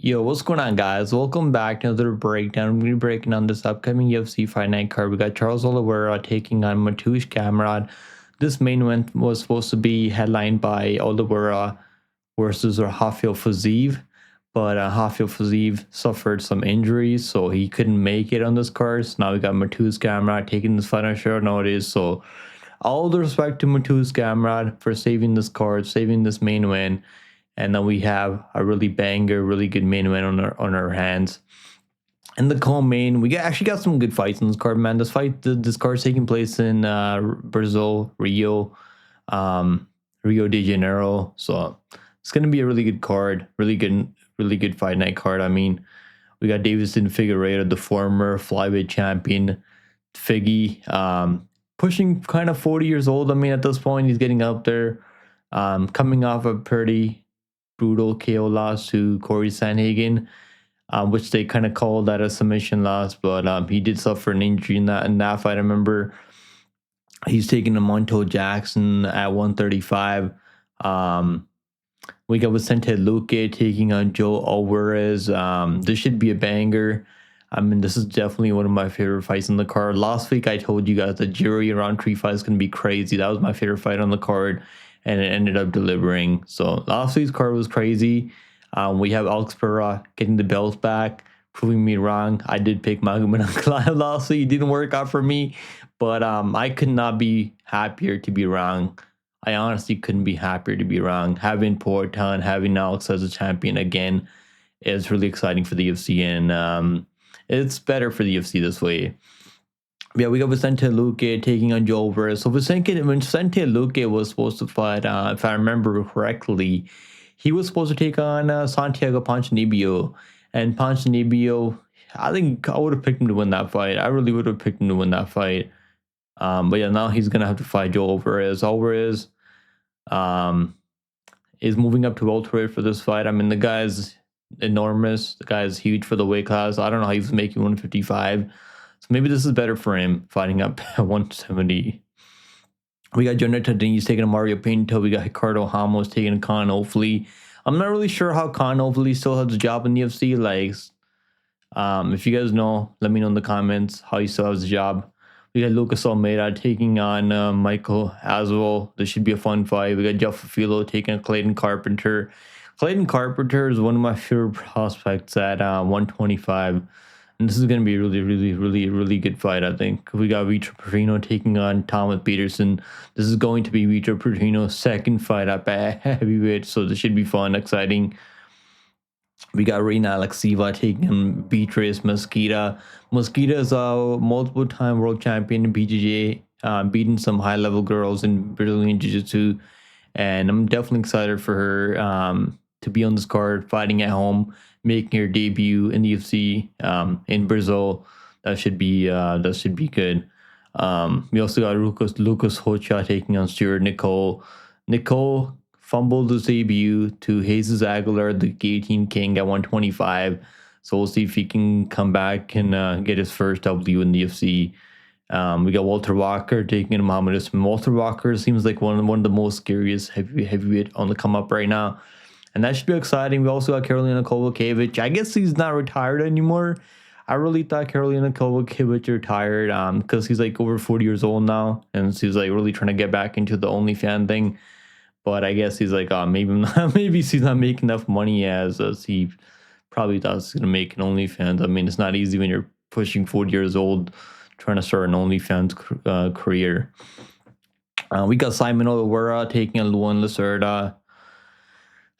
Yo, what's going on, guys? Welcome back to another breakdown. I'm going to be breaking down this upcoming UFC Fight Night card. We got Charles Oliveira taking on Mateusz Gamrot. This main event was supposed to be headlined by Oliveira versus Rafael Fiziev, but Rafael Fiziev suffered some injuries, so he couldn't make it on this card. So now we got Mateusz Gamrot taking this fight on short notice. So all the respect to Mateusz Gamrot for saving this card, saving this main win. And then we have a really banger, really good main event on our hands. And the co-main, we actually got some good fights in this card, man. This card's taking place in Brazil, Rio de Janeiro. So it's gonna be a really good card, really good fight night card. I mean, we got Davison Figueiredo, the former flyweight champion, Figgy, pushing kind of 40 years old. I mean, at this point, he's getting up there, coming off a pretty brutal KO loss to Corey Sandhagen, which they kind of called that a submission loss, but he did suffer an injury in that fight. I remember he's taking a Monto Jackson at 135. We got Vicente Luque taking on Joe Alvarez. This should be a banger. I mean, this is definitely one of my favorite fights in the card. Last week, I told you guys that Jury round 3 fight is going to be crazy. That was my favorite fight on the card, and it ended up delivering. So last week's card was crazy. We have Alekseeva getting the belt back, proving me wrong. I did pick Magomed Ankalaev last week. It didn't work out for me, but I could not be happier to be wrong. I honestly couldn't be happier to be wrong. Having Porton, having Alex as a champion again is really exciting for the UFC, and it's better for the UFC this way. Yeah, we got Vicente Luque taking on Joe Alvarez. So Vicente Luque was supposed to fight, if I remember correctly, he was supposed to take on Santiago Ponzinibbio. And Ponzinibbio, I think I would have picked him to win that fight. I really would have picked him to win that fight. But yeah, now he's going to have to fight Joe Alvarez. Alvarez is moving up to welterweight for this fight. I mean, the guy's enormous. The guy is huge for the weight class. I don't know how he was making 155. So maybe this is better for him, fighting up at 170. We got Jonathan Diniz taking a Mario Pinto. We got Ricardo Ramos taking a Con Ofli. I'm not really sure how Con Ofli still has a job in the UFC. Like, if you guys know, let me know in the comments how he still has a job. We got Lucas Almeida taking on Michael Aswell. This should be a fun fight. We got Jeff Filho taking on Clayton Carpenter. Clayton Carpenter is one of my favorite prospects at 125. And this is going to be a really good fight, I think. We got Vitor Petrino taking on Thomas Petersen. This is going to be Vitor Petrino's second fight up at heavyweight, so this should be fun, exciting. We got Alekseeva taking on Beatrice Mesquita. Mesquita is a multiple-time world champion in BJJ, beating some high-level girls in Brazilian Jiu-Jitsu. And I'm definitely excited for her to be on this card, fighting at home, making her debut in the UFC in Brazil. That should be good. We also got Lucas Rocha taking on Stuart Nicoll. Nicoll fumbled his debut to Jesus Aguilar, the Guillotine King, at 125. So we'll see if he can come back and get his first W in the UFC. We got Walter Walker taking on Muhammad Usman. Walter Walker seems like one of the most scariest heavyweight on the come up right now. And that should be exciting. We also got Karolina Kowalkiewicz. I guess he's not retired anymore. I really thought Karolina Kowalkiewicz retired because he's like over 40 years old now. And he's like really trying to get back into the OnlyFans thing. But I guess he's like, maybe he's not making enough money as he probably thought he's going to make an OnlyFans. I mean, it's not easy when you're pushing 40 years old trying to start an OnlyFans career. We got Simon Oliveira taking on Lacerda.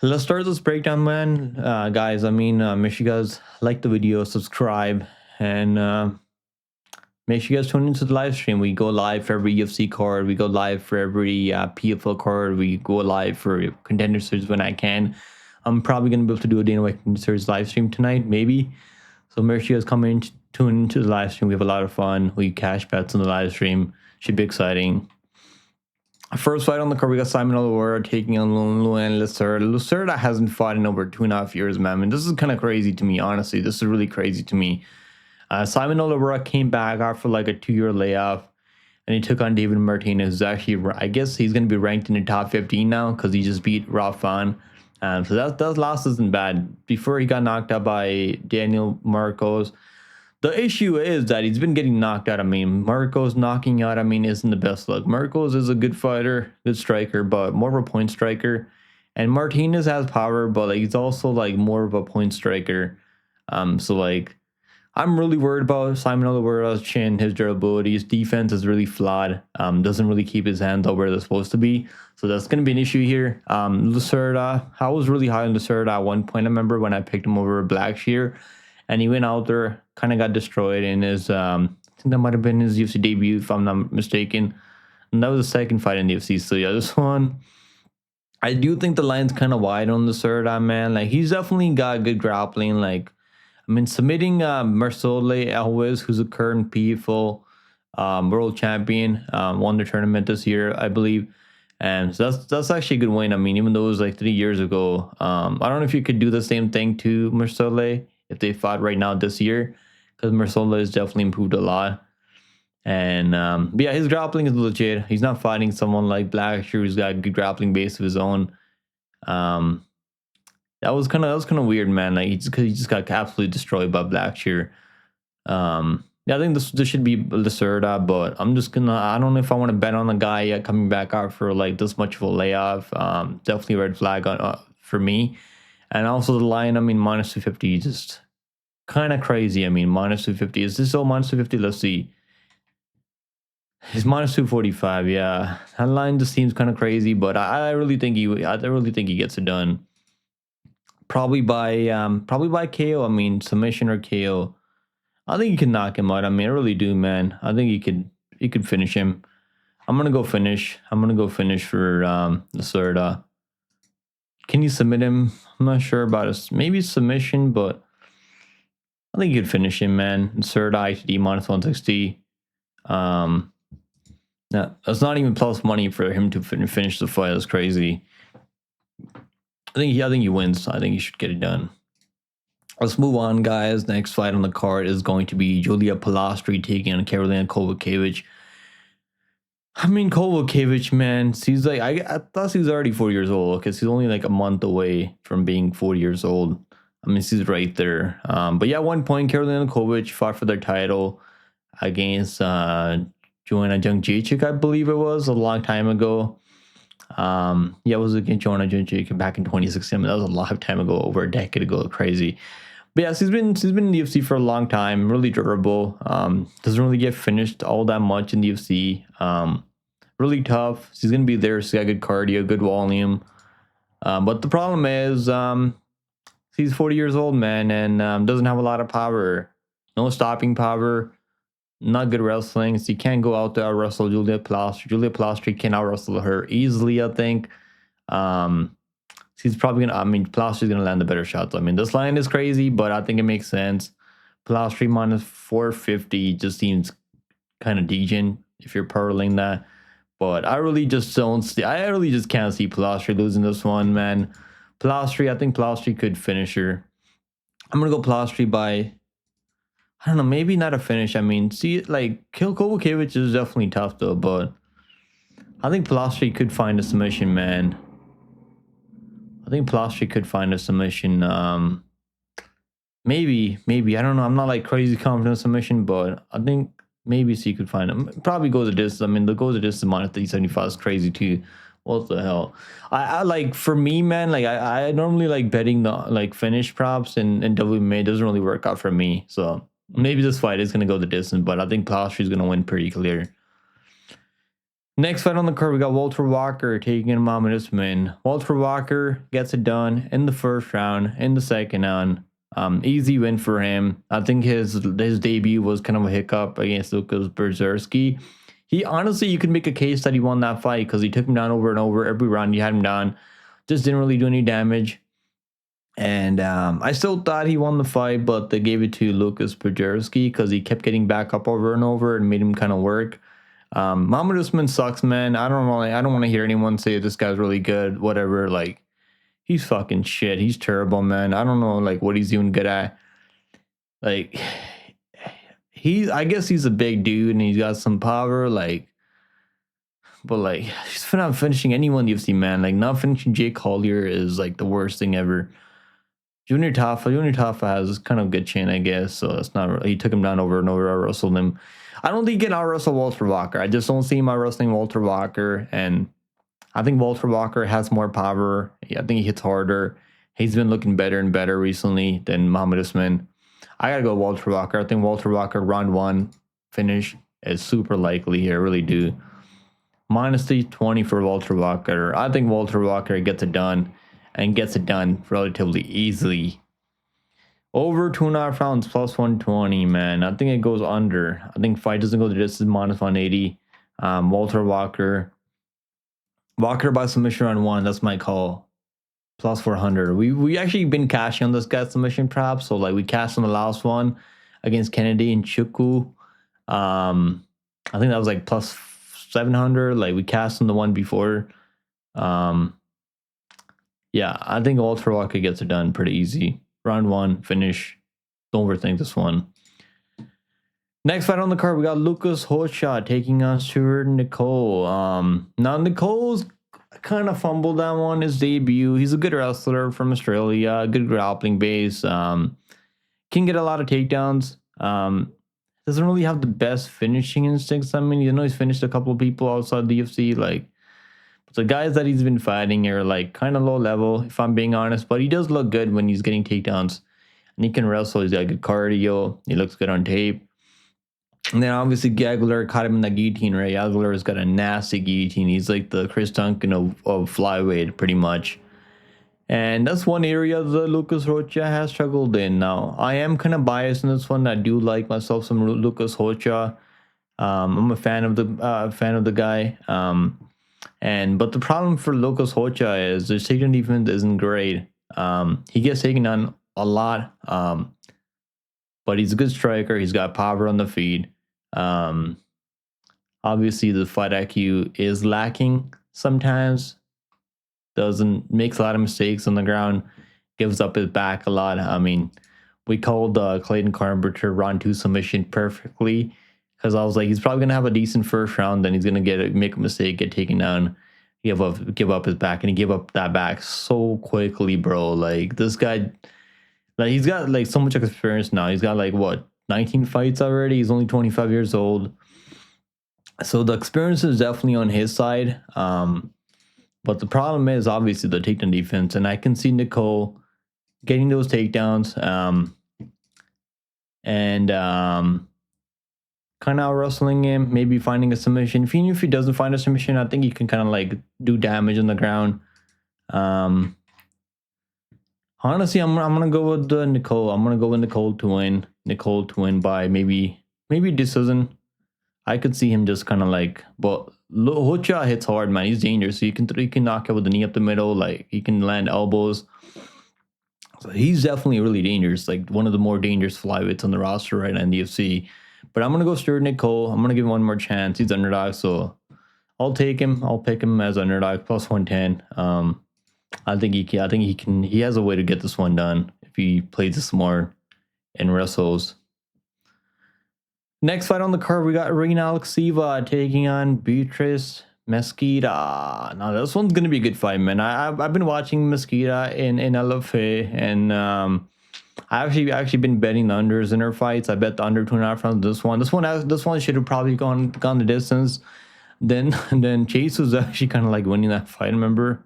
Let's start this breakdown, man. Guys, I mean, make sure you guys like the video, subscribe, and make sure you guys tune into the live stream. We go live for every UFC card. We go live for every PFL card. We go live for Contender Series when I can. I'm probably going to be able to do a Dana White Contender Series live stream tonight, maybe. So make sure you guys come in, tune into the live stream. We have a lot of fun. We cash bets on the live stream. Should be exciting. First fight on the card, we got Simon Oliveira taking on Lacerda. Lacerda hasn't fought in over 2.5 years, man. I mean, this is kind of crazy to me, honestly. This is really crazy to me. Simon Oliveira came back after like a 2-year layoff, and he took on David Martinez, who's actually, I guess he's going to be ranked in the top 15 now because he just beat Rafan. So that loss isn't bad. Before he got knocked out by Daniel Marcos. The issue is that he's been getting knocked out. I mean, Marcos knocking out, I mean, isn't the best look. Marcos is a good fighter, good striker, but more of a point striker. And Martinez has power, but like he's also like more of a point striker. So like I'm really worried about Simon Oliveira's chin, his durability. His defense is really flawed. Doesn't really keep his hands up where they're supposed to be. So that's going to be an issue here. Lacerda, I was really high on Lacerda at one point. I remember when I picked him over Blackshear, and he went out there, kind of got destroyed in his, I think that might have been his UFC debut, if I'm not mistaken. And that was the second fight in the UFC. So yeah, this one, I do think the line's kind of wide on Lacerda, man. Like, he's definitely got good grappling. Like, I mean, submitting Marcelo Alvarez, who's a current PFL world champion, won the tournament this year, I believe. And so that's actually a good win. I mean, even though it was like 3 years ago, I don't know if you could do the same thing to Marcelo if they fought right now this year, because Marcelo has definitely improved a lot. And but yeah, his grappling is legit. He's not fighting someone like Blackshear who's got a good grappling base of his own. That was kind of weird, man. Like, he just got absolutely destroyed by Blackshear. Yeah, I think this should be Lacerda, but I don't know if I want to bet on the guy yet coming back out for like this much of a layoff. Definitely a red flag on for me. And also the line, I mean, minus 250, just kind of crazy. I mean, minus 250. Is this all minus 250? Let's see. It's minus 245. Yeah, that line just seems kind of crazy, but I really think he gets it done. Probably by KO. I mean, submission or KO. I think you can knock him out. I mean, I really do, man. I think you could finish him. I'm gonna go finish. I'm gonna go finish for Lacerda. Can you submit him? I'm not sure about it. Maybe submission, but I think you could finish him, man. Lacerda ITD minus 160. Yeah, that's not even plus money for him to finish the fight. That's crazy. I think he wins. I think he should get it done. Let's move on, guys. Next fight on the card is going to be Julia Polastri taking on Karolina Kowalkiewicz. I mean, Kowalkiewicz, man, she's like, I thought she was already 4 years old because she's only like a month away from being 40 years old. I mean, she's right there. But yeah, at one point, Karolina Kowalkiewicz fought for their title against Joanna Jędrzejczyk, I believe it was, a long time ago. Yeah, it was against Joanna Jędrzejczyk back in 2016. I mean, that was a long time ago, over a decade ago. Crazy. But yeah, she's been in the UFC for a long time, really durable. Doesn't really get finished all that much in the UFC. Really tough. She's gonna be there. She's got good cardio, good volume. But the problem is, she's 40 years old, man, and doesn't have a lot of power. No stopping power. Not good wrestling. So you can't go out there and wrestle Julia Polastri. Julia Polastri can out wrestle her easily, I think. She's probably gonna. I mean, Polastri's gonna land the better shots. I mean, this line is crazy, but I think it makes sense. Polastri minus 450 just seems kind of decent if you're parlaying that. But I really just don't see. I really just can't see Polastri losing this one, man. Polastri, I think Polastri could finish her. I'm gonna go Polastri by, I don't know, maybe not a finish. I mean, see, like, Kowalkiewicz is definitely tough though, but I think Polastri could find a submission, man. I think Polastri could find a submission. Maybe. I don't know. I'm not like crazy confident submission, but I think maybe she could find him. Probably go the distance. I mean, the go the distance minus 375 is crazy too. What the hell? I like, for me, man, like I normally like betting the like finish props, and WMA doesn't really work out for me. So maybe this fight is gonna go the distance, but I think Polastri is gonna win pretty clear. Next fight on the card, we got Walter Walker taking on Muhammad Usman. Walter Walker gets it done in the first round. In the second round, easy win for him. I think his debut was kind of a hiccup against Lukas Berzersky. He honestly, you could make a case that he won that fight because he took him down over and over. Every round he had him down, just didn't really do any damage. And I still thought he won the fight, but they gave it to Lukas Berzersky because he kept getting back up over and over and made him kind of work. Muhammad Usman sucks, man. I don't want to hear anyone say this guy's really good, whatever. Like, he's fucking shit. He's terrible, man. I don't know like what he's even good at. Like, I guess he's a big dude and he's got some power, like, But like, she's not finishing anyone in the UFC, man. Like, not finishing Jake Collier is like the worst thing ever. Junior Tafa has kind of good chin, I guess. So it's not. He took him down over and over. I wrestled him. I don't think he can out wrestle Walter Walker. I just don't see him out wrestling Walter Walker. And I think Walter Walker has more power. I think he hits harder. He's been looking better and better recently than Muhammad Usman. I gotta go Walter Walker. I think Walter Walker round 1 finish is super likely here. I really do. Minus 320 for Walter Walker. I think Walter Walker gets it done. And gets it done relatively easily. Over 2.5 rounds plus 120, man. I think it goes under. I think fight doesn't go the distance, minus 180. Walter Walker. Walker by submission round 1. That's my call. Plus 400. We actually been cashing on this guy's submission prop. So like we cashed on the last one against Kennedy and Chuku. I think that was like plus 700. Like we cashed on the one before. Yeah, I think Walter Walker gets it done pretty easy. Round 1, finish. Don't overthink this one. Next fight on the card, we got Lucas Rocha taking on Stuart Nicoll. Now, Nicoll's kind of fumbled that one, his debut. He's a good wrestler from Australia, good grappling base. Can get a lot of takedowns. Doesn't really have the best finishing instincts. I mean, you know, he's finished a couple of people outside the UFC, like. The guys that he's been fighting are like kind of low level, if I'm being honest. But he does look good when he's getting takedowns. And he can wrestle. He's got good cardio. He looks good on tape. And then obviously Aguilar caught him in the guillotine, right? Aguilar has got a nasty guillotine. He's like the Chris Duncan of flyweight, pretty much. And that's one area that Lucas Rocha has struggled in. Now, I am kind of biased in this one. I do like myself some Lucas Rocha. I'm a fan of the guy. But the problem for Lucas Rocha is his takedown defense isn't great. He gets taken down a lot, but he's a good striker. He's got power on the feet. Obviously, the fight IQ is lacking sometimes. Makes a lot of mistakes on the ground. Gives up his back a lot. I mean, we called Clayton Carpenter round 2 submission perfectly. Because I was like, he's probably gonna have a decent first round, then he's gonna make a mistake, get taken down, give up his back, and he gave up that back so quickly, bro. Like this guy, like he's got like so much experience now. He's got like what 19 fights already. He's only 25 years old, so the experience is definitely on his side. But the problem is obviously the takedown defense, and I can see Nicoll getting those takedowns, kind of wrestling him, maybe finding a submission. Even if he doesn't find a submission, I think he can kind of like do damage on the ground. Honestly, I'm gonna go with Nicoll. I'm gonna go with Nicoll to win. Nicoll to win by maybe decision. I could see him just kind of like, but Rocha hits hard, man. He's dangerous. So he can knock out with the knee up the middle. Like he can land elbows. So he's definitely really dangerous. Like one of the more dangerous flyweights on the roster right now in the UFC. But I'm gonna go Stuart Nicoll. I'm gonna give him one more chance. He's underdog, so I'll take him. I'll pick him as underdog plus 110. I think he can. He has a way to get this one done if he plays it smart and wrestles. Next fight on the card, we got Alekseeva taking on Beatrice Mesquita. Now this one's gonna be a good fight, man. I've been watching Mesquita in LFA, and I've actually been betting the unders in her fights. I bet the under 2.5 rounds. This one should have probably gone the distance. Then Chase was actually kind of like winning that fight, remember?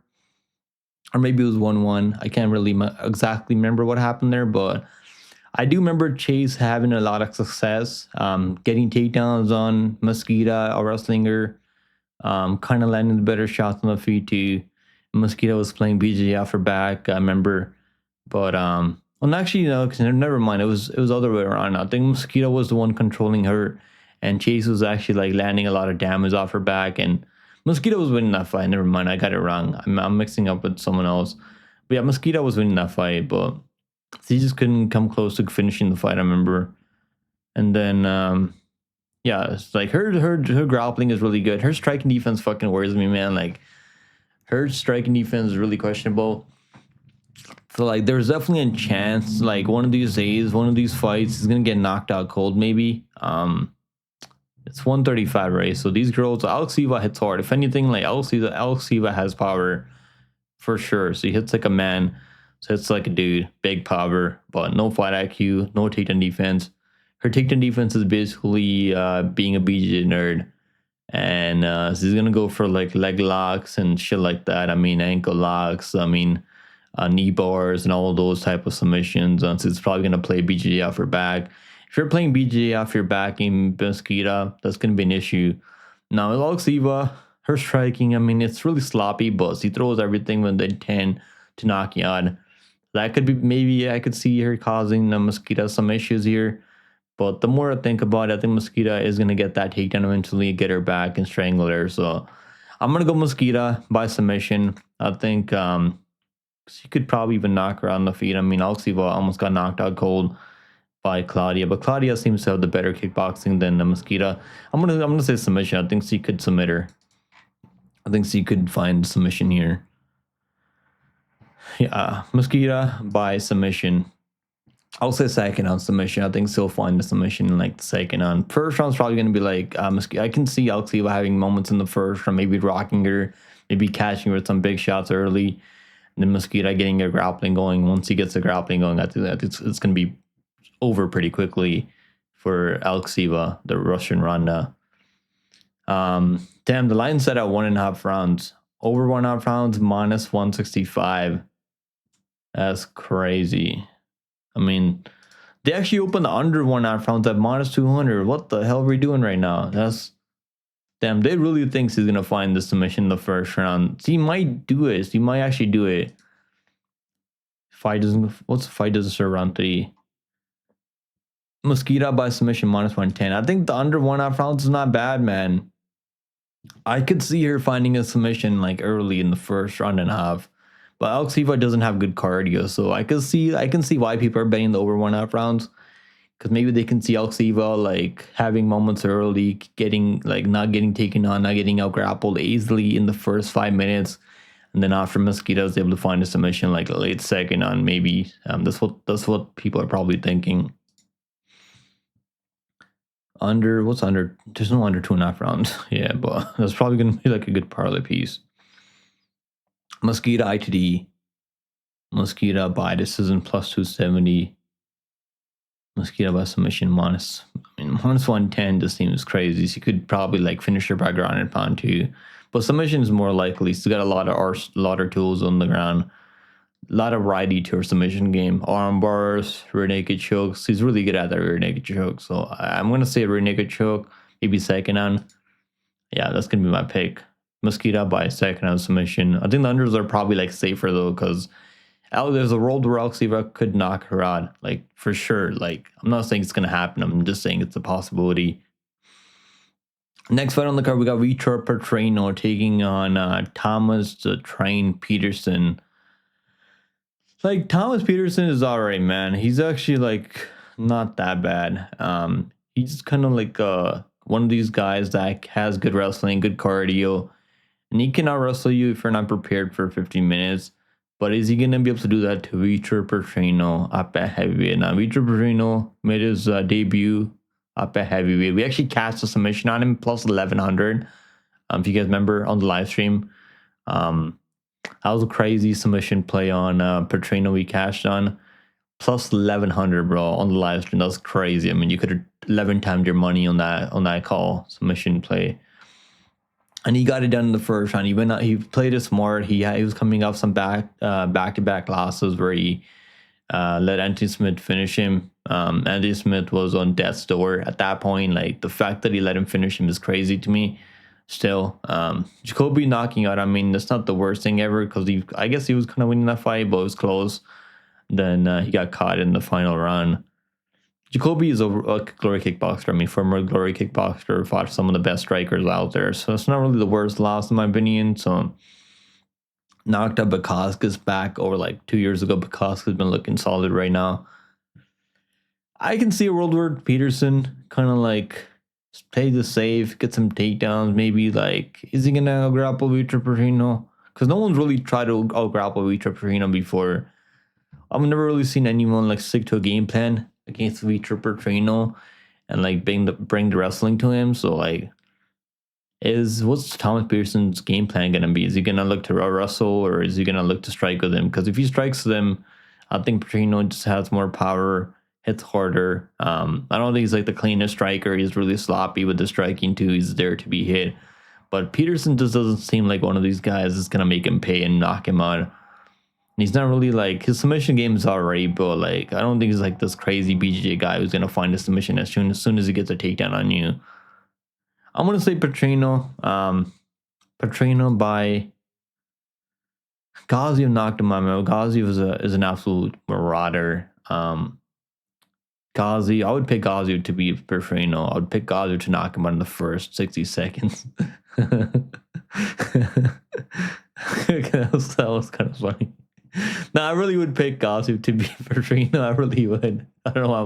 Or maybe it was 1-1. I can't really exactly remember what happened there, but I do remember Chase having a lot of success, getting takedowns on Mesquita or wrestling her, kind of landing the better shots on the feet too. Mesquita was playing BJ off her back, I remember. But well, actually, never mind. It was other way around. I think Mesquita was the one controlling her, and Chase was actually like landing a lot of damage off her back, and Mesquita was winning that fight. Never mind, I got it wrong. I'm mixing up with someone else. But yeah, Mesquita was winning that fight, but he just couldn't come close to finishing the fight, I remember. And then, yeah, it's like her grappling is really good. Her striking defense fucking worries me, man. Like, her striking defense is really questionable. So, like, there's definitely a chance, like, one of these days, one of these fights, he's going to get knocked out cold, maybe. It's 135, right? So these girls, Alekseeva hits hard. If anything, like Alekseeva has power for sure. So he hits like a man. So it's like a dude, big power, but no fight IQ, no takedown defense. Her takedown defense is basically being a BJ nerd. And so he's gonna go for like leg locks and shit like that. I mean, ankle locks. I mean, knee bars and all those type of submissions. So it's probably gonna play BJ off her back. If you're playing BJ off your back in Mesquita, that's gonna be an issue. Now, with Alekseeva, her striking, I mean, it's really sloppy, but she throws everything with the intent to knock you out. That could be, maybe I could see her causing Mesquita some issues here. But the more I think about it, I think Mesquita is going to get that takedown eventually, get her back and strangle her. So I'm going to go Mesquita by submission. I think she could probably even knock her on the feet. I mean, Alekseeva almost got knocked out cold by Claudia, but Claudia seems to have the better kickboxing than Mesquita. I'm gonna say submission. I think she could submit her. I think she could find submission here. Yeah, Mesquita by submission. I'll say second on submission. I think she'll find the submission in like the second on. First round's probably going to be like Mesquita. I can see Alekseeva having moments in the first round, maybe rocking her, maybe catching her with some big shots early, and then Mesquita getting her grappling going. Once he gets the grappling going, I think that it's going to be over pretty quickly for Alekseeva, the Russian Ronda. Damn, the line set at 1.5 rounds. Over 1.5 rounds, minus 165. That's crazy. I mean, they actually opened the under 1.5 rounds at minus 200. What the hell are we doing right now? That's damn. They really think he's gonna find the submission in the first round. He might do it. He might actually do it. Fight doesn't. What's the fight doesn't start round 3? Mesquita by submission minus 110. I think the under 1.5 rounds is not bad, man. I could see her finding a submission like early in the first round and a half. But Alekseeva doesn't have good cardio, so I can see why people are betting the over 1.5 rounds. Because maybe they can see Alekseeva like having moments early, getting like not getting taken on, not getting out grappled easily in the first 5 minutes. And then after Mesquita is able to find a submission like a late second on, maybe that's what people are probably thinking. Under, what's under? There's no under 2.5 rounds. Yeah, but that's probably going to be like a good parlay piece. Mesquita ITD. Mesquita by decision plus 270. Mesquita by submission minus 110 just seems crazy. She could probably like finish her by ground and pound too. But submission is more likely. She's got a lot of tools on the ground. A lot of variety to her submission game. Arm bars, rear naked chokes. She's really good at that rear naked choke. So I'm going to say rear naked choke, maybe second on. Yeah, that's going to be my pick. Mesquita by second on submission. I think the unders are probably like safer though, because there's a world where Alekseeva could knock her out, like for sure. Like I'm not saying it's going to happen. I'm just saying it's a possibility. Next fight on the card, we got Vitor Petrino taking on Thomas the Train Petersen. Like, Thomas Petersen is alright, man. He's actually, like, not that bad. He's kind of like one of these guys that has good wrestling, good cardio. And he cannot wrestle you if you're not prepared for 15 minutes. But is he going to be able to do that to Vitor Petrino up at heavyweight? Now, Vitor Petrino made his debut up at heavyweight. We actually cast a submission on him, plus 1,100. If you guys remember on the live stream. That was a crazy submission play on Petrino we cashed on. Plus 1,100, bro, on the live stream. That's crazy. I mean, you could have 11 times your money on that call submission play. And he got it done in the first round. He played it smart. He was coming off some back-to-back losses where he let Anthony Smith finish him. Anthony Smith was on death's door at that point. Like, the fact that he let him finish him is crazy to me. Still, Jacoby knocking out, I mean, that's not the worst thing ever, because I guess he was kind of winning that fight, but it was close. Then he got caught in the final round. Jacoby is a glory kickboxer. I mean, former glory kickboxer, fought some of the best strikers out there. So it's not really the worst loss in my opinion. So knocked out Bukowski's back over like 2 years ago. Bukowski's been looking solid right now. I can see a world where Petersen kind of like play the safe, get some takedowns, maybe like, is he gonna grapple Vitor Petrino? Because no one's really tried to grapple Vitor Petrino before. I've never really seen anyone like stick to a game plan against Vitor Petrino. and like bring the wrestling to him. So like, what's Thomas Peterson's game plan gonna be? Is he gonna look to wrestle, or is he gonna look to strike with him? Because if he strikes with him, I think Petrino just has more power, hits harder. I don't think he's like the cleanest striker. He's really sloppy with the striking too. He's there to be hit. But Petersen just doesn't seem like one of these guys that's going to make him pay and knock him out. And he's not really like, his submission game is alright, but like, I don't think he's like this crazy BJJ guy who's going to find a submission as soon as he gets a takedown on you. I'm going to say Petrino. Petrino by Gaziev knocked him out. Gaziev is an absolute marauder. Ghazi, I would pick Ghazi to be Petrino. I would pick Ghazi to knock him out in the first 60 seconds. that was kind of funny. No, I really would pick Ghazi to be Petrino. I really would. I don't know why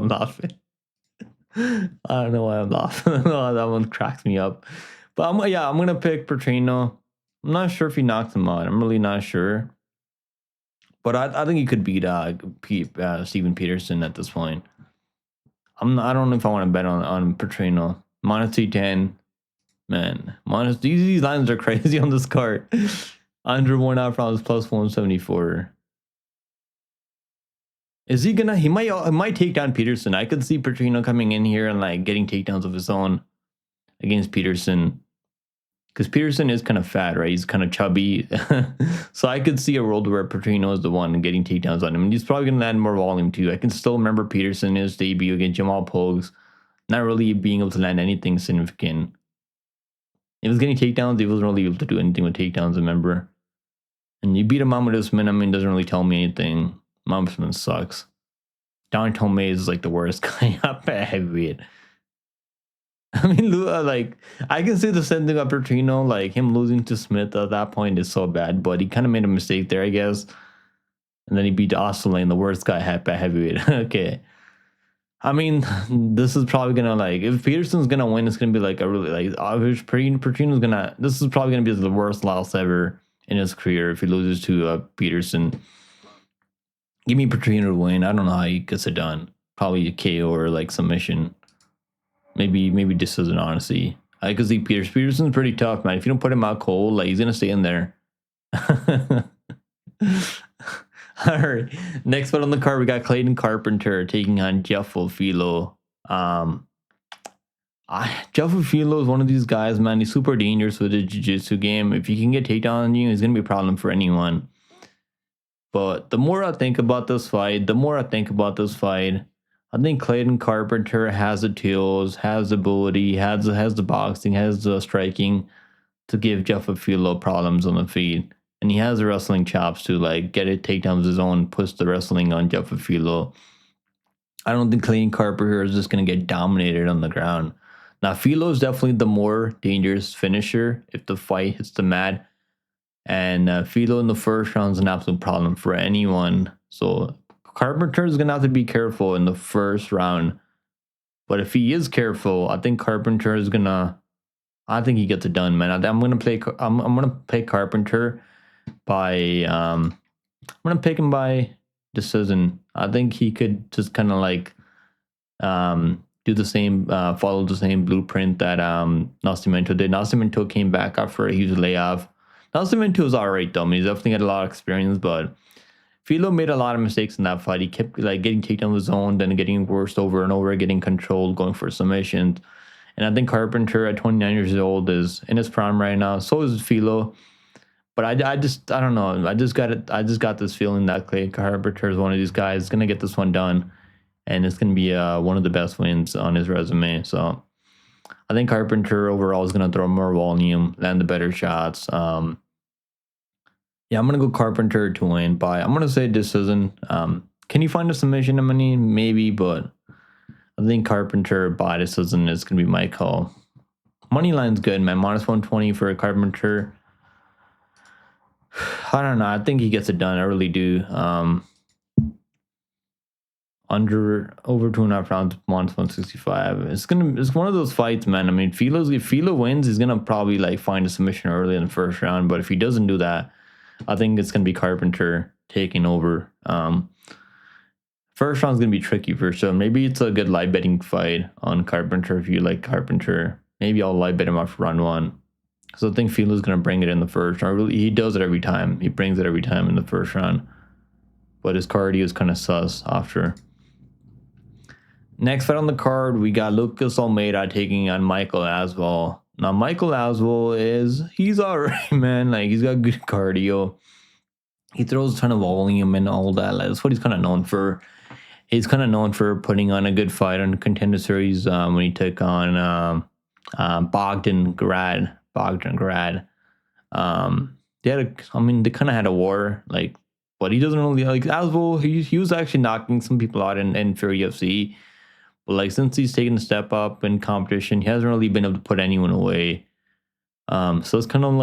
I'm laughing. That one cracks me up. But I'm going to pick Petrino. I'm not sure if he knocks him out. I'm really not sure. But I think he could beat Steven Petersen at this point. I don't know if I want to bet on Petrino. Minus 210. Man, these lines are crazy on this card. Under 1.5 rounds plus 174. Is he gonna? He might take down Petersen. I could see Petrino coming in here and like getting takedowns of his own against Petersen. Because Petersen is kind of fat, right? He's kind of chubby. So I could see a world where Petrino is the one getting takedowns on him. And he's probably going to land more volume too. I can still remember Petersen in his debut against Jamal Pogues not really being able to land anything significant. If he was getting takedowns, he wasn't really able to do anything with takedowns, remember? And you beat him with Usman, it doesn't really tell me anything. Usman sucks. Don Tomei is like the worst guy up at heavyweight. I mean, like, I can say the same thing about Petrino. Like, him losing to Smith at that point is so bad, but he kind of made a mistake there, I guess. And then he beat Aswell, the worst guy at heavyweight. Okay. I mean, this is probably going to, like, if Petersen's going to win, it's going to be, like, a really, like, Petrino's going to, this is probably going to be the worst loss ever in his career if he loses to Petersen. Give me Petrino to win. I don't know how he gets it done. Probably a KO or, like, submission. Maybe decision, honestly. I could see Peterson's pretty tough, man. If you don't put him out cold, like, he's gonna stay in there. All right. Next one on the card, we got Clayton Carpenter taking on Filho. Filho is one of these guys, man. He's super dangerous with the jiu-jitsu game. If he can get takedown on you, he's gonna be a problem for anyone. But the more I think about this fight, I think Clayton Carpenter has the tools, has the ability, has the boxing, has the striking to give Filho problems on the feet. And he has the wrestling chops to like get it takedowns his own, push the wrestling on Filho. I don't think Clayton Carpenter is just going to get dominated on the ground. Now, Filho is definitely the more dangerous finisher if the fight hits the mat. And Filho in the first round is an absolute problem for anyone. So Carpenter is going to have to be careful in the first round. But if he is careful, I think Carpenter is going to... I think he gets it done, man. I'm going to pick Carpenter by... I'm going to pick him by decision. I think he could just kind of like do the same, follow the same blueprint that Nascimento did. Nascimento came back after a huge layoff. Nascimento was alright though. I mean, he's definitely got a lot of experience, but Filho made a lot of mistakes in that fight. He kept like getting taken on the zone, then getting worse over and over, getting controlled, going for submissions. And I think Carpenter at 29 years old is in his prime right now. So is Filho. But I don't know. I just got this feeling that Clay Carpenter is one of these guys gonna get this one done, and it's gonna be one of the best wins on his resume. So I think Carpenter overall is gonna throw more volume, land the better shots. Yeah, I'm going to go Carpenter to win by, I'm going to say decision. Can you find a submission in money? Maybe, but I think Carpenter by decision is going to be my call. Money line's good, man. Minus 120 for Carpenter. I don't know. I think he gets it done. I really do. Over 2.5 rounds, minus 165. It's one of those fights, man. I mean, if Filho wins, he's going to probably like find a submission early in the first round. But if he doesn't do that, I think it's going to be Carpenter taking over. First round's gonna be tricky for sure. Maybe it's a good live betting fight on Carpenter if you like Carpenter. Maybe I'll live bet him off round 1. Because I think Filho's gonna bring it in the first round. Really, he does it every time. He brings it every time in the first round. But his cardio is kind of sus after. Next fight on the card, we got Lucas Almeida taking on Michael Aswell. Now, Michael Aswell he's alright, man. Like, he's got good cardio. He throws a ton of volume and all that. Like, that's what he's kind of known for. He's kind of known for putting on a good fight on the Contender Series when he took on Bogdan Grad. They kind of had a war, like, but he doesn't really like Aswell. He was actually knocking some people out in Fury UFC, but like since he's taken a step up in competition, he hasn't really been able to put anyone away. So it's kind of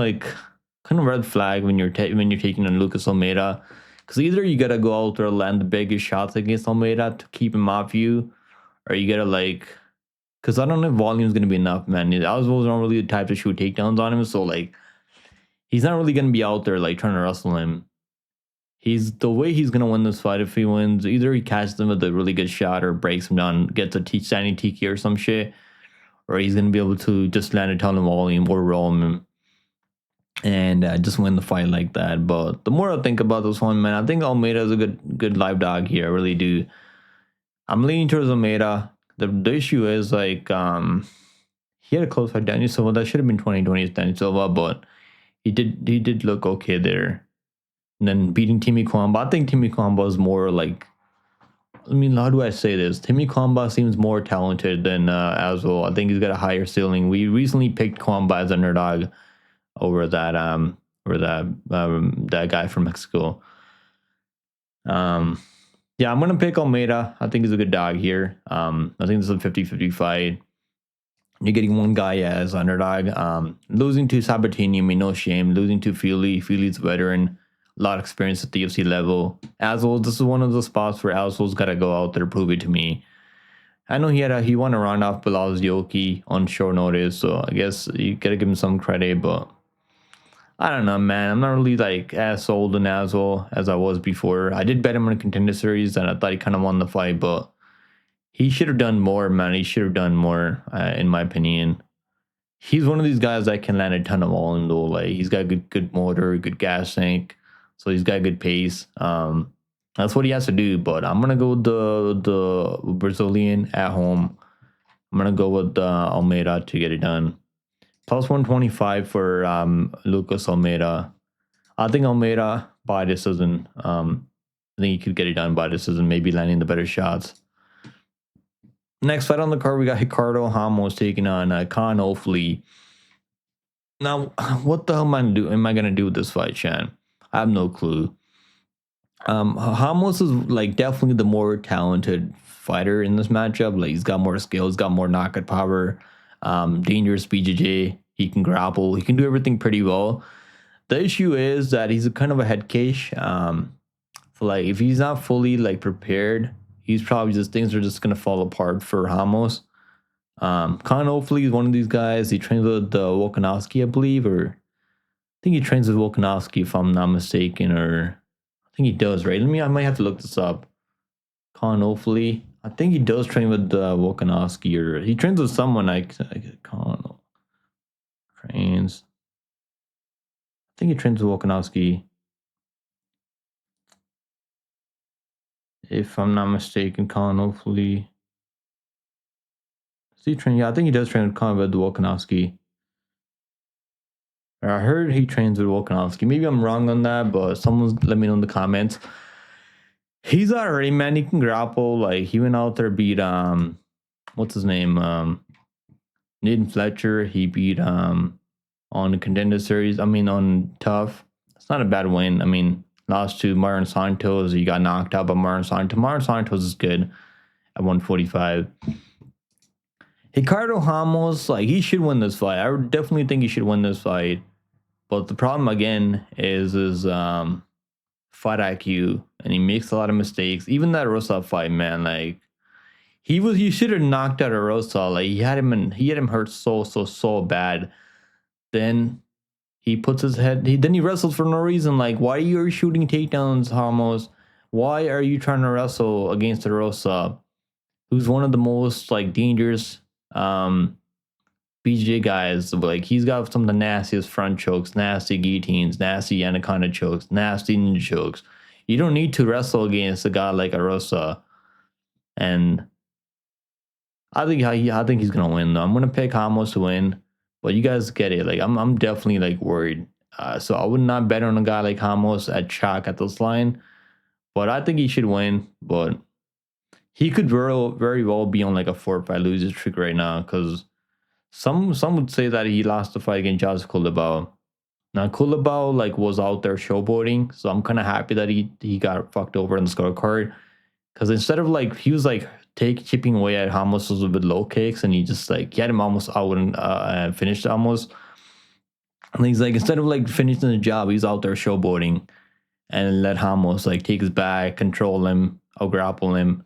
red flag when you're taking on Lucas Almeida, because either you gotta go out there and land the biggest shots against Almeida to keep him off you, or you gotta because I don't know if volume's gonna be enough, man. Aswell's not really the type to shoot takedowns on him, so like he's not really gonna be out there like trying to wrestle him. The way he's gonna win this fight if he wins, either he catches him with a really good shot or breaks him down, gets a standing tiki or some shit, or he's gonna be able to just land a ton of volume or roll him and just win the fight like that. But the more I think about this one, man, I think Almeida is a good live dog here. I really do. I'm leaning towards Almeida. The issue is he had a close fight Daniel Silva. That should have been 2020's Daniel Silva, but he did look okay there. And then beating Timmy Kwamba. I think Timmy Kwamba is more like, how do I say this? Timmy Kwamba seems more talented than Aswell. I think he's got a higher ceiling. We recently picked Kwamba as underdog over that guy from Mexico. Yeah, I'm gonna pick Almeida. I think he's a good dog here. I think this is a 50-50 fight. You're getting one guy as underdog. Losing to Sabatini, no shame. Losing to Filho. Filho's a veteran. A lot of experience at the UFC level. Aswell, this is one of the spots where Aswell's got to go out there, prove it to me. I know he won a round off Bilal Yoki on short notice, so I guess you got to give him some credit, but I don't know, man. I'm not really as sold on Aswell as I was before. I did bet him on a Contender Series, and I thought he kind of won the fight, but he should have done more, man. He should have done more, in my opinion. He's one of these guys that can land a ton of volume, though. Like, he's got good motor, good gas tank. So he's got good pace. That's what he has to do. But I'm gonna go with the Brazilian at home. I'm gonna go with Almeida to get it done. Plus 125 for Lucas Almeida. I think Almeida by decision. I think he could get it done by decision. Maybe landing the better shots. Next fight on the card, we got Ricardo Ramos taking on Khan Ofli. Now, what the hell am I gonna do with this fight, Chan? I have no clue. Ramos is definitely the more talented fighter in this matchup. Like, he's got more skills, got more knockout power, dangerous BJJ. He can grapple. He can do everything pretty well. The issue is that he's a kind of a head case. So if he's not fully prepared, he's probably things are just gonna fall apart for Ramos. Khan Ofli is one of these guys. He trains with Volkanovski, I believe, or I think he trains with Volkanovski, if I'm not mistaken, or I think he does, right? I might have to look this up. Khan Ofli. I think he does train with Volkanovski, or he trains with someone Khan trains. I think he trains with Volkanovski, if I'm not mistaken. Khan Ofli. Does he train? Yeah, I think he does train with Volkanovski. I heard he trains with Volkanovski. Maybe I'm wrong on that, but someone let me know in the comments. He's already, man. He can grapple. He went out there, beat what's his name? Nathan Fletcher. He beat on the Contender Series. On Tough. It's not a bad win. Lost to Martin Santos. He got knocked out by Martin Santos. Martin Santos is good at 145. Ricardo Ramos, he should win this fight. I would definitely think he should win this fight. But the problem, again, is his fight IQ. And he makes a lot of mistakes. Even that Rocha fight, man, he should have knocked out a Rocha. He had him hurt so bad. Then he puts his head, then he wrestles for no reason. Why are you shooting takedowns, Ramos? Why are you trying to wrestle against the Rocha, who's one of the most like dangerous BJ guys? Like he's got some of the nastiest front chokes, nasty guillotines, nasty anaconda chokes, nasty ninja chokes. You don't need to wrestle against a guy like a Rocha. And I think he's gonna win though. I'm gonna pick Ramos to win, but you guys get it. Like I'm definitely like worried. So I would not bet on a guy like Ramos at chalk at this line, but I think he should win. But he could very well be on like a 4-5 losing streak right now, because some would say that he lost the fight against Joseph Culibao. Now Culibao like was out there showboating, so I'm kind of happy that he got fucked over in the scorecard, because instead of like he was like chipping away at Ramos with low kicks, and he just like he had him almost out and finished almost. And he's like, instead of like finishing the job, he's out there showboating and let Ramos like take his back, control him, out grapple him.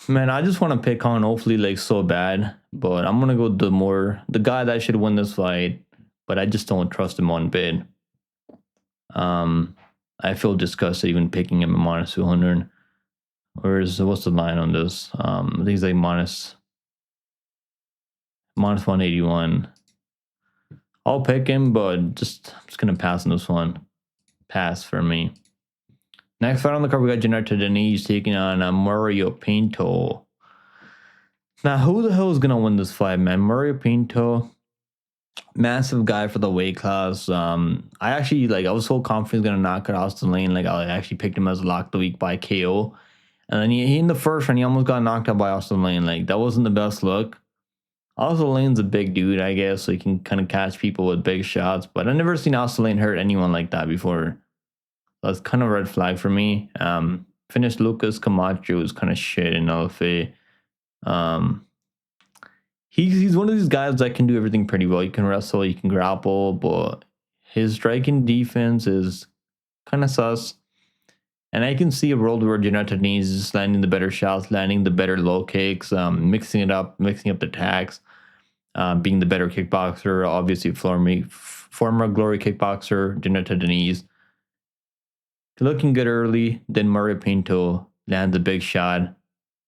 Man, I just want to pick on Ofli like so bad, but I'm gonna go the guy that should win this fight, but I just don't trust him one bit. I feel disgusted even picking him at minus 200. What's the line on this? I think it's like minus 181. I'll pick him, but I'm just gonna pass on this one. Pass for me. Next fight on the card, we got Diniz taking on Mario Pinto. Now, who the hell is gonna win this fight, man? Mario Pinto, massive guy for the weight class. I was so confident he's gonna knock out Austin Lane. Like I actually picked him as a lock the week by KO, and then he in the first round he almost got knocked out by Austin Lane. Like that wasn't the best look. Austin Lane's a big dude, I guess, so he can kind of catch people with big shots. But I've never seen Austin Lane hurt anyone like that before. That's kind of a red flag for me. Finished Lucas Camacho was kind of shit in LFA. He's one of these guys that can do everything pretty well. You can wrestle, you can grapple, but his striking defense is kind of sus. And I can see a world where Diniz is just landing the better shots, landing the better low kicks, mixing it up, mixing up the attacks, being the better kickboxer. Obviously, former glory kickboxer Diniz. Looking good early, then Mario Pinto lands a big shot,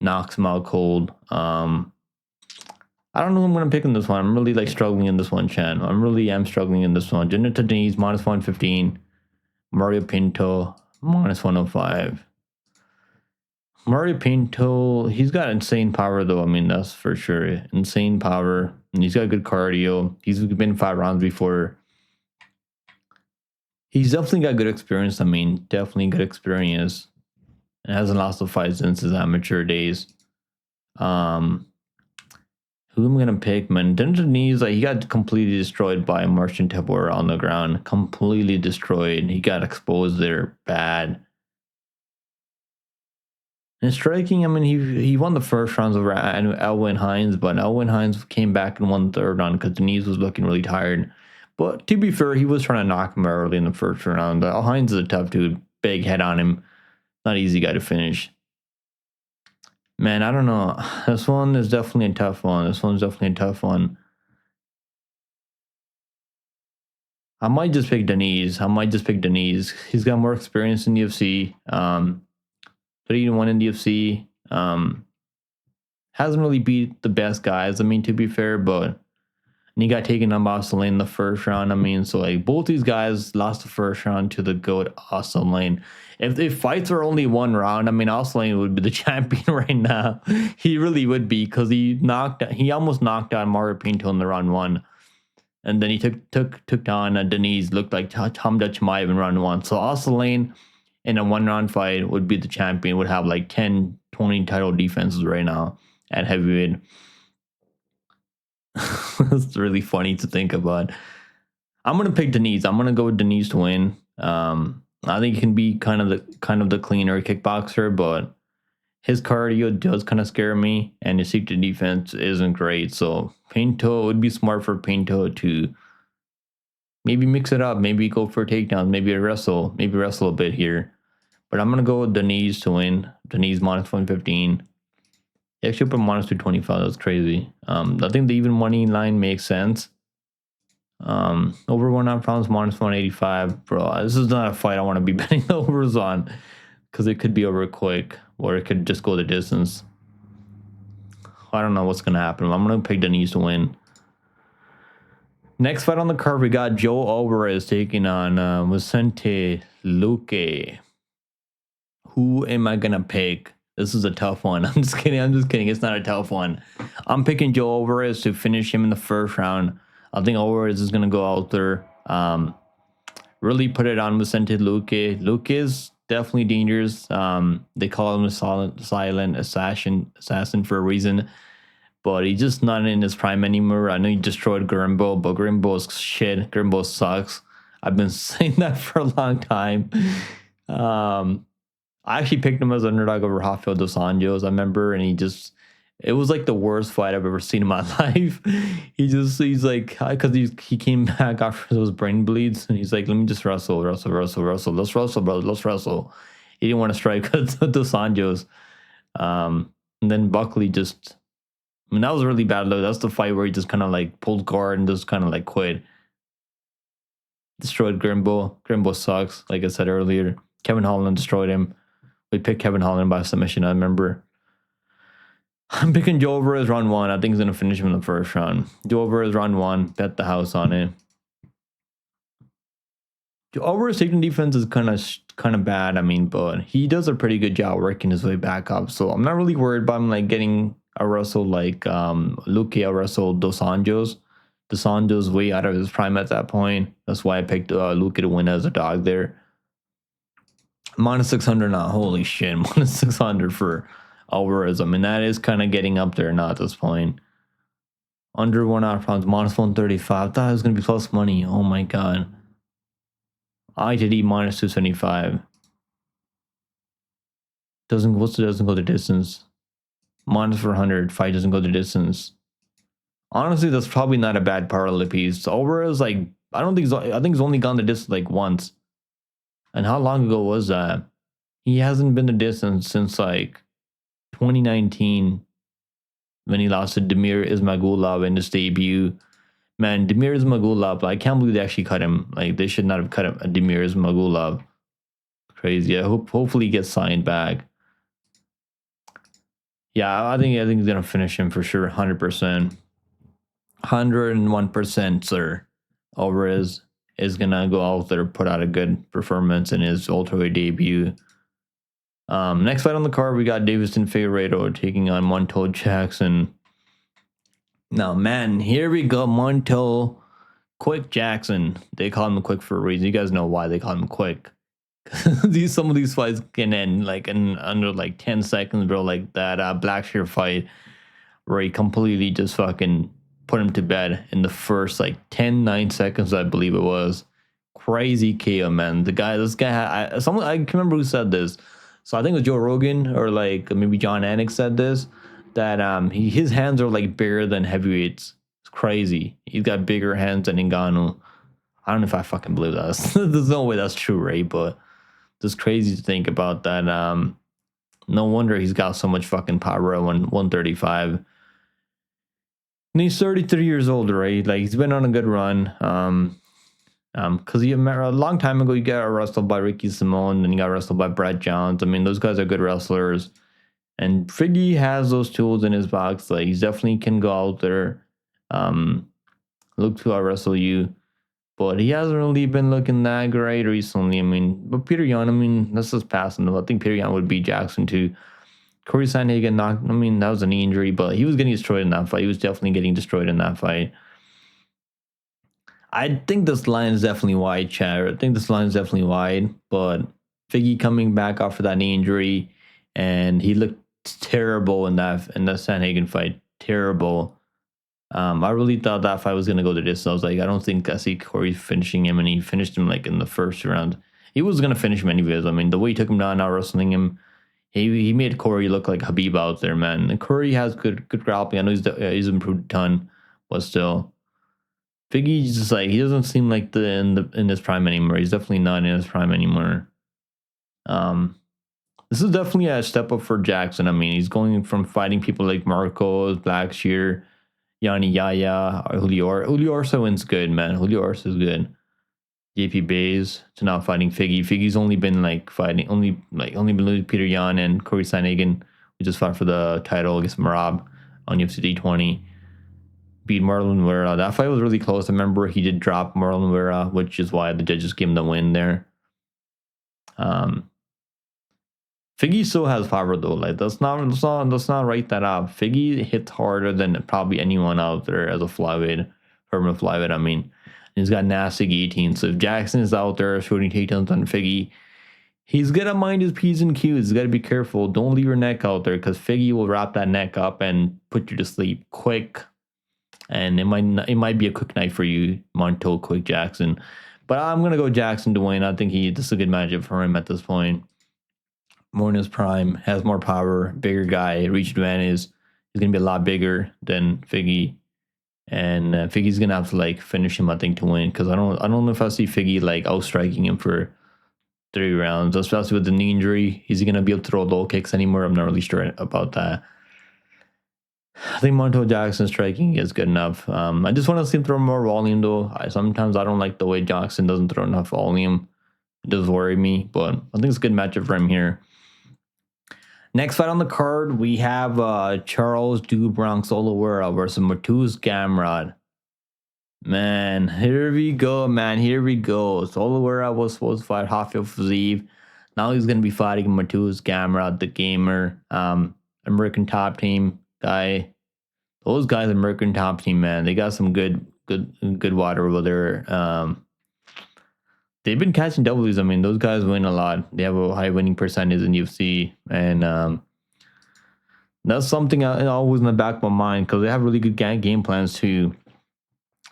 knocks him out cold. I don't know who I'm going to pick in this one. I'm really like struggling in this one, Chan. I'm struggling in this one. Diniz minus 115. Mario Pinto minus 105. Mario Pinto, he's got insane power though. I mean, that's for sure. Insane power. And he's got good cardio. He's been 5 rounds before. He's definitely got good experience. I mean, definitely good experience. And hasn't lost a fight since his amateur days. Who am I gonna pick, man? Diniz, like he got completely destroyed by Marcin Tybura on the ground. Completely destroyed. He got exposed there bad. And striking, I mean, he won the first rounds over Elwin Hines, but Elwin Hines came back and won the third round because Diniz was looking really tired. But to be fair, he was trying to knock him early in the first round. Hines is a tough dude. Big head on him. Not easy guy to finish. Man, I don't know. This one is definitely a tough one. I might just pick Diniz. He's got more experience in the UFC. 3-1 in the UFC. Hasn't really beat the best guys, I mean, to be fair, but and he got taken on by Austin Lane in the first round. I mean, so like both these guys lost the first round to the GOAT Austin Lane. If fights were only 1 round, I mean, Austin Lane would be the champion right now. He really would be, because he almost knocked out Mario Pinto in the round 1. And then he took down Diniz, looked like Tom Dutch Maiev in round 1. So Austin Lane in a 1-round fight would be the champion, would have like 10, 20 title defenses right now at heavyweight. It's really funny to think about. I'm gonna pick Diniz. I'm gonna go with Diniz to win. I think he can be kind of the cleaner kickboxer, but his cardio does kind of scare me, and his secret defense isn't great. So Pinto, it would be smart for Pinto to maybe mix it up, maybe go for takedowns, maybe wrestle a bit here. But I'm gonna go with Diniz to win. Diniz minus 115. He actually put minus 225. That's crazy. I think the even money line makes sense. Over 1.5 rounds minus 185. Bro, this is not a fight I want to be betting the overs on. because it could be over quick, or it could just go the distance. I don't know what's going to happen. I'm going to pick Diniz to win. Next fight on the card, we got Joe Alvarez taking on Vicente Luque. Who am I going to pick? This is a tough one. I'm just kidding. It's not a tough one. I'm picking Joe Alvarez to finish him in the first round. I think Alvarez is going to go out there. Really put it on Vicente Luque. Luque is definitely dangerous. They call him a silent assassin for a reason. But he's just not in his prime anymore. I know he destroyed Grimbo, but Grimbo's shit. Grimbo sucks. I've been saying that for a long time. I actually picked him as underdog over Rafael dos Anjos, I remember, and it was like the worst fight I've ever seen in my life. He's like, because he came back after those brain bleeds, and he's like, let me just wrestle. Let's wrestle, bro. Let's wrestle. He didn't want to strike dos Anjos. And then Buckley just, I mean, that was really bad, though. That's the fight where he just kind of like pulled guard and just kind of like quit. Destroyed Grimbo. Grimbo sucks, like I said earlier. Kevin Holland destroyed him. We picked Kevin Holland by submission, I remember. I'm picking Joe Alvarez round 1. I think he's going to finish him in the first round. Joe Alvarez round 1. Bet the house on it. Joe Alvarez taking defense is kind of bad, I mean, but he does a pretty good job working his way back up. So I'm not really worried about him like getting a wrestle like Luque wrestled dos Anjos. Dos Anjos way out of his prime at that point. That's why I picked Luque to win as a dog there. Minus 600 now. Holy shit. Minus 600 for Alvarez. I mean, that is kind of getting up there now at this point. Under 1 hour pounds. Minus 135. I thought it was going to be plus money. Oh my god. ITD minus 275. Doesn't go the distance. Minus 400. Fight doesn't go the distance. Honestly, that's probably not a bad parlay piece. Alvarez, like, I think he's only gone the distance like once. And how long ago was that? He hasn't been the distance since like 2019 when he lost to Damir Ismagulov in his debut. Man, Damir Ismagulov, I can't believe they actually cut him. Like, they should not have cut him. Damir Ismagulov. Crazy. Hopefully he gets signed back. Yeah, I think he's gonna finish him for sure. 100%. 101%, sir. Alvarez is gonna go out there, put out a good performance in his welterweight debut. Next fight on the card, we got Davison Figueiredo taking on Montel Jackson. Now, man, here we go, Montel Quick Jackson. They call him Quick for a reason. You guys know why they call him Quick. Some of these fights can end like in under like 10 seconds, bro. Like that Blackshear fight where he completely just fucking put him to bed in the first like 9 seconds, I believe it was. Crazy KO, man. This guy, I can't remember who said this. So I think it was Joe Rogan or like maybe John Anik said this, that his hands are like bigger than heavyweights. It's crazy. He's got bigger hands than Ngannou. I don't know if I fucking believe that. There's no way that's true, right? But it's crazy to think about that. No wonder he's got so much fucking power at 135. And he's 33 years old, right? Like, he's been on a good run. Because a long time ago, you got wrestled by Ricky Simon, and you got wrestled by Brett Jones. I mean, those guys are good wrestlers. And Figgy has those tools in his box. Like, he definitely can go out there, look to out-wrestle you. But he hasn't really been looking that great recently. I mean, but Peter Yan, I mean, that's just passing. I think Peter Yan would beat Jackson too. Corey Sandhagen knocked, I mean, that was a knee injury, but he was getting destroyed in that fight. He was definitely getting destroyed in that fight. I think this line is definitely wide, Chad. I think this line is definitely wide, but Figgy coming back after that knee injury, and he looked terrible in that Sandhagen fight. Terrible. I really thought that fight was going to go the distance. I was like, I don't think I see Corey finishing him, and he finished him like in the first round. He was going to finish him anyways. I mean, the way he took him down, out wrestling him, he made Corey look like Habib out there, man. And Corey has good grappling. I know he's improved a ton, but still, Figgy's just like, he doesn't seem like in his prime anymore. He's definitely not in his prime anymore. This is definitely a step up for Jackson. I mean, he's going from fighting people like Marcos, Blackshear, Yanni Yaya, Julio Arce wins good, man. Julio Arce is good. JP Bays to now fighting Figgy. Figgy's only been only been losing Peter Yan and Corey Sandhagen. We just fought for the title against Marab on UFC D20. Beat Marlon Vera. That fight was really close. I remember he did drop Marlon Vera, which is why the judges gave him the win there. Figgy still has power though. Like let's not write that off. Figgy hits harder than probably anyone out there as a flyweight, Herman flyweight. I mean, he's got nasty guillotine. So if Jackson is out there shooting takedowns on Figgy, he's gonna mind his P's and Q's. He's gotta be careful. Don't leave your neck out there because Figgy will wrap that neck up and put you to sleep quick. And it might be a quick night for you, Monto, quick Jackson. But I'm gonna go Jackson to win. I think this is a good matchup for him at this point. More in his prime, has more power, bigger guy, reach advantage. He's gonna be a lot bigger than Figgy, and Figgy's gonna have to finish him, I think, to win. Because I don't know if I see Figgy outstriking him for 3 rounds, especially with the knee injury. Is he gonna be able to throw low kicks anymore? I'm not really sure about that. I think Monto Jackson striking is good enough. I just want to see him throw more volume though. Sometimes I don't like the way Jackson doesn't throw enough volume. It does worry me, but I think it's a good matchup for him here. Next fight on the card, we have Charles Du Bronx Oliveira versus Mateusz Gamrot. Man, here we go, man. Here we go. So Oliveira was supposed to fight Rafael Fiziev. Now he's going to be fighting Mateusz Gamrot, the gamer, American top team guy. Those guys, American top team, man. They got some good water over there. They've been catching W's. I mean, those guys win a lot. They have a high winning percentage in UFC. And that's something always in the back of my mind because they have really good game plans too.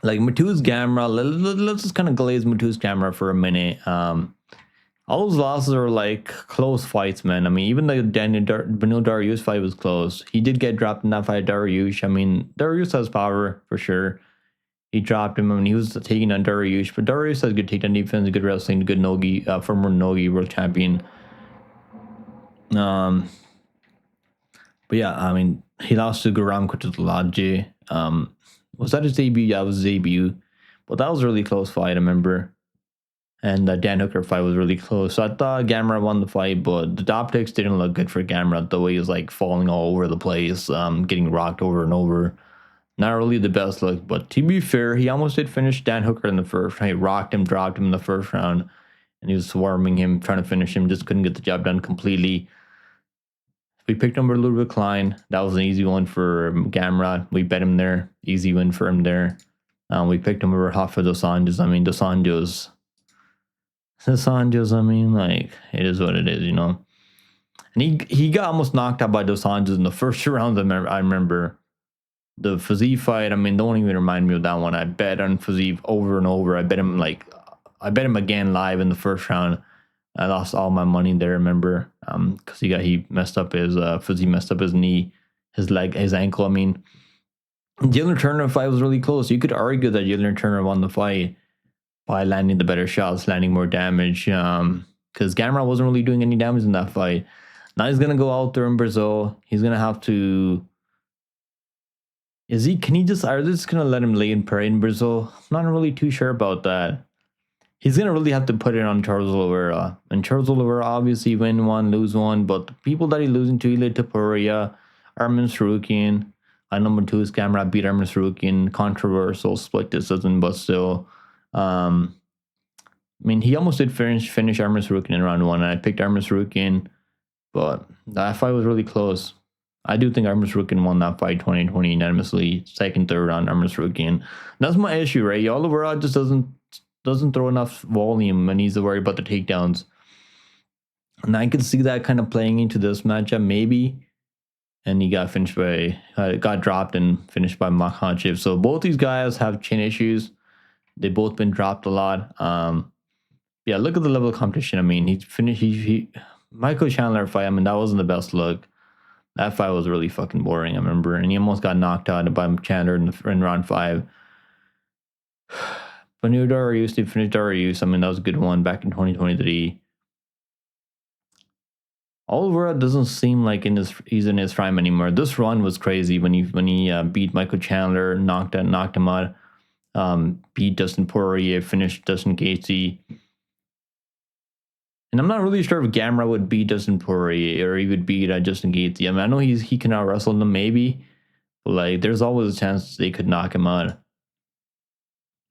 Like Mateusz Gamrot, let's just kind of glaze Mateusz Gamrot for a minute. All those losses are close fights, man. I mean, even the Beneil Dariush fight was close. He did get dropped in that fight, Dariush. I mean, Dariush has power for sure. He dropped him. I mean, he was taking on Dariush, but Dariush has good takedown defense, good wrestling, good nogi, former nogi world champion. But yeah, I mean, he lost to Guram Kutulajee. Was that his debut? Yeah, it was his debut. But that was a really close fight, I remember. And the Dan Hooker fight was really close. So I thought Gamrot won the fight, but the optics didn't look good for Gamrot. The way he was falling all over the place, getting rocked over and over. Not really the best look, but to be fair, he almost did finish Dan Hooker in the first round. He rocked him, dropped him in the first round, and he was swarming him, trying to finish him, just couldn't get the job done completely. We picked him for Ludwig Klein. That was an easy one for Gamrot. We bet him there. Easy win for him there. We picked him over Rafa Dos Anjos. I mean, Dos Anjos, I mean, it is what it is, you know. And he got almost knocked out by Dos Anjos in the first round. I remember. The Fiziev fight, I mean, don't even remind me of that one. I bet on Fiziev over and over. I bet him again live in the first round. I lost all my money there, remember? Because he messed up his Fiziev messed up his knee, his leg, his ankle. I mean, Jalen Turner fight was really close. You could argue that Jalen Turner won the fight by landing the better shots, landing more damage. Because Gamrot wasn't really doing any damage in that fight. Now he's gonna go out there in Brazil. He's gonna have to. Are they just gonna let him lay in prey in Brazil? I'm not really too sure about that. He's gonna really have to put it on Charles Oliveira. And Charles Oliveira obviously win one, lose one, but the people that he's losing to, Ilia Topuria, Arman Sarukian. I know Mateusz Gamrot beat Arman Sarukian, controversial split decision, but still. I mean, he almost did finish Arman Sarukian in round 1, and I picked Arman Sarukian, but that fight was really close. I do think Arman Sarukian won that fight 2020 unanimously. Second, third round, Arman Sarukian. That's my issue, right? Oliveira just doesn't throw enough volume and he's worried about the takedowns. And I could see that kind of playing into this matchup, maybe. And he got dropped and finished by Makhachev. So both these guys have chin issues. They've both been dropped a lot. Yeah, look at the level of competition. I mean, Michael Chandler fight, I mean, that wasn't the best look. That fight was really fucking boring, I remember. And he almost got knocked out by Chandler in round 5. But new Dariush, they finished Dariush. I mean, that was a good one back in 2023. Oliveira doesn't seem like he's in his prime anymore. This run was crazy when he beat Michael Chandler, knocked him out. beat Dustin Poirier, finish Dustin Gaethje. And I'm not really sure if Gamrot would beat Dustin Poirier or he would beat Justin Gaethje. I mean, I know he can out wrestle them maybe, but like there's always a chance they could knock him out.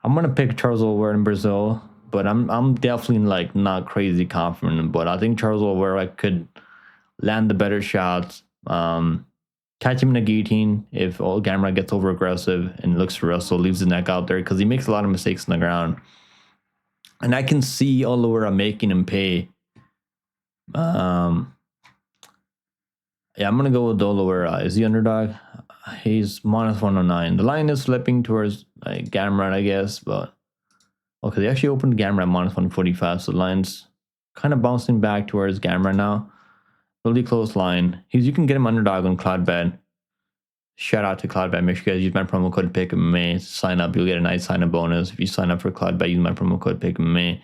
I'm gonna pick Charles Oliveira in Brazil, but I'm definitely like not crazy confident. But I think Charles Oliveira could land the better shots. Catch him in a guillotine if Gamrot gets over aggressive and looks to wrestle, leaves the neck out there because he makes a lot of mistakes on the ground. And I can see Oliveira making him pay. Yeah, I'm going to go with Oliveira. Is he underdog? He's -109. The line is flipping towards Gamrot, I guess. But okay, they actually opened Gamrot -145. So the line's kind of bouncing back towards Gamrot now. Really close line. You can get him underdog on Cloudbed. Shout out to Cloudbed. Make sure you guys use my promo code PICKMMA. Sign up. You'll get a nice sign-up bonus. If you sign up for Cloudbed, use my promo code PICKMMA.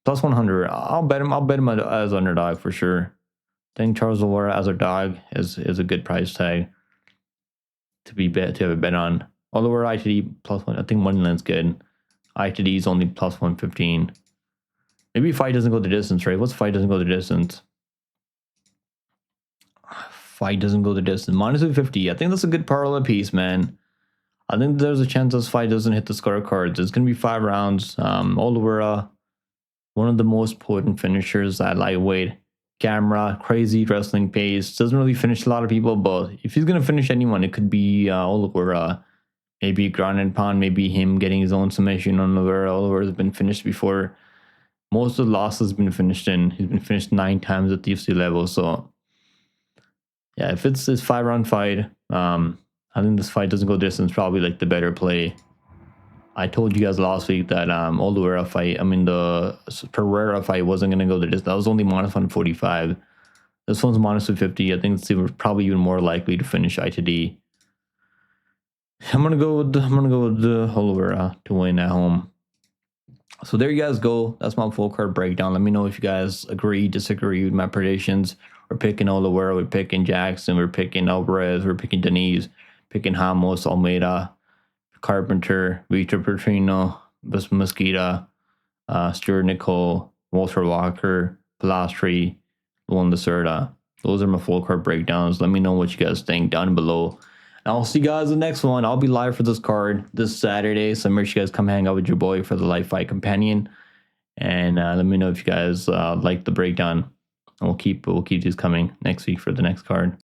Plus 100. I'll bet him as underdog for sure. I think Charles Oliveira as a dog is a good price tag to have a bet on. Oliveira ITD +1. I think money line's good. ITD is only +115. Maybe fight doesn't go the distance, right? What's fight doesn't go the distance? Fight doesn't go the distance. -250. I think that's a good parlay piece, man. I think there's a chance this fight doesn't hit the scorecards. It's going to be 5 rounds. Oliveira, one of the most potent finishers at lightweight. Gamrot, crazy wrestling pace. Doesn't really finish a lot of people, but if he's going to finish anyone, it could be Oliveira. Maybe ground and pound, maybe him getting his own submission on Oliveira. Oliveira's been finished before. Most of the losses have been finished in. He's been finished 9 times at the UFC level, so yeah, if it's this 5-round fight, I think this fight doesn't go distance. Probably like the better play. I told you guys last week that Oliveira fight, the Pereira fight wasn't going to go the distance. That was only -145. This one's -250. I think it's probably even more likely to finish ITD. I'm gonna go with Oliveira to win at home. So there you guys go. That's my full card breakdown. Let me know if you guys agree, disagree with my predictions. We're picking Oliveira, we're picking Jackson, we're picking Alvarez, we're picking Diniz, picking Ramos, Almeida, Carpenter, Victor Petrino, Mesquita, Stuart Nicoll, Walter Walker, Polastri, Lacerda. Those are my full card breakdowns. Let me know what you guys think down below. And I'll see you guys in the next one. I'll be live for this card this Saturday, so make sure you guys come hang out with your boy for the live fight companion. And let me know if you guys like the breakdown. And we'll keep these coming next week for the next card.